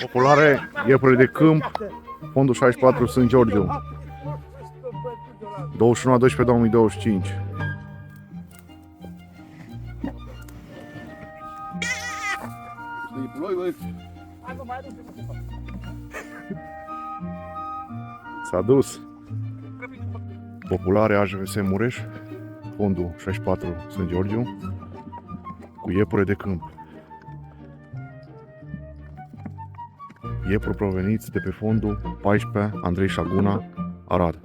Populare, iepuri de câmp, fondul 64 Sângiorgiu. 21/12/2025. S-a dus. Populare AJVPS Mureș, fondul 64 Sângiorgiu, cu iepure de câmp. Iepuri proveniți de pe fondul 14 Andrei Șaguna, Arad.